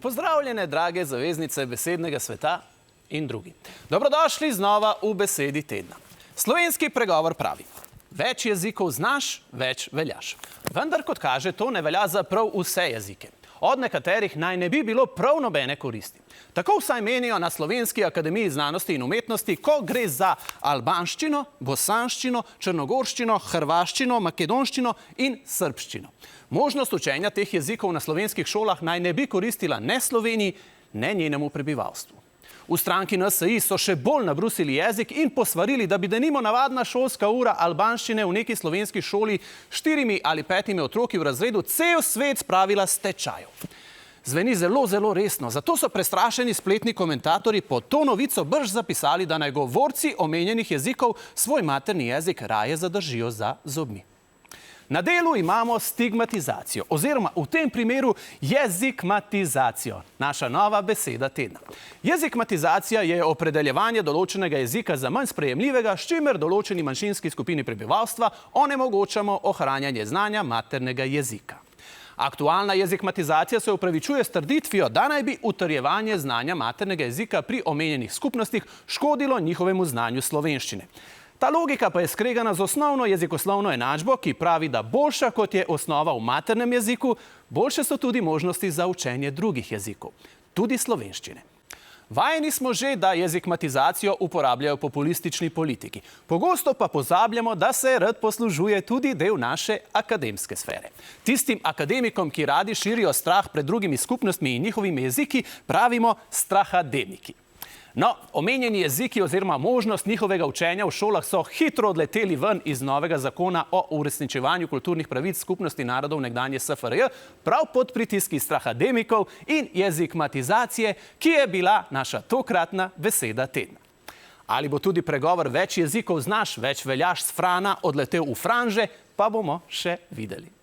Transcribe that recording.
Pozdravljene, drage zaveznice besednega sveta in drugi. Dobrodošli znova v Besedi tedna. Slovenski pregovor pravi: več jezikov znaš, več veljaš. Vendar, kot kaže, to ne velja za prav vse jezike. Od nekaterih naj ne bi bilo prav nobene koristi. Tako vsaj menijo na Slovenski akademiji znanosti in umetnosti, ko gre za albanščino, bosanščino, črnogorščino, hrvaščino, makedonščino in srbščino. Možnost učenja teh jezikov na slovenskih šolah naj ne bi koristila ne Sloveniji, ne njenemu prebivalstvu. V stranki NSI so še bolj nabrusili jezik in posvarili, da bi denimo navadna šolska ura albanščine v neki slovenski šoli s 4 ali 5 otroki v razredu cel svet spravila s tečajev. Zveni zelo, zelo resno, zato so prestrašeni spletni komentatorji pod to novico brž zapisali, da naj govorci omenjenih jezikov svoj materni jezik raje zadržijo za zobmi. Na delu imamo stigmatizacijo, oziroma v tem primeru jezikmatizacijo, naša nova beseda tedna. Jezikmatizacija je opredeljevanje določenega jezika za manj sprejemljivega, s čimer določeni manjšinski skupini prebivalstva onemogočamo ohranjanje znanja maternega jezika. Aktualna jezikmatizacija se upravičuje s trditvijo, da naj bi utrjevanje znanja maternega jezika pri omenjenih skupnostih škodilo njihovemu znanju slovenščine. Ta logika pa je skregana z osnovno jezikoslovno enačbo, ki pravi, da boljša kot je osnova v maternem jeziku, boljše so tudi možnosti za učenje drugih jezikov, tudi slovenščine. Vajeni smo že, da jezikmatizacijo uporabljajo populistični politiki. Pogosto pa pozabljamo, da se rad poslužuje tudi del naše akademske sfere. Tistim akademikom, ki radi širijo strah pred drugimi skupnostmi in njihovimi jeziki, pravimo strahademiki. No, omenjeni jeziki oziroma možnost njihovega učenja v šolah so hitro odleteli ven iz novega zakona o uresničevanju kulturnih pravic skupnosti narodov nekdanje SFRJ, prav pod pritiski strahademikov in jezikmatizacije, ki je bila naša tokratna beseda tedna. Ali bo tudi pregovor več jezikov znaš, več veljaš s Frana odletel v franže, pa bomo še videli.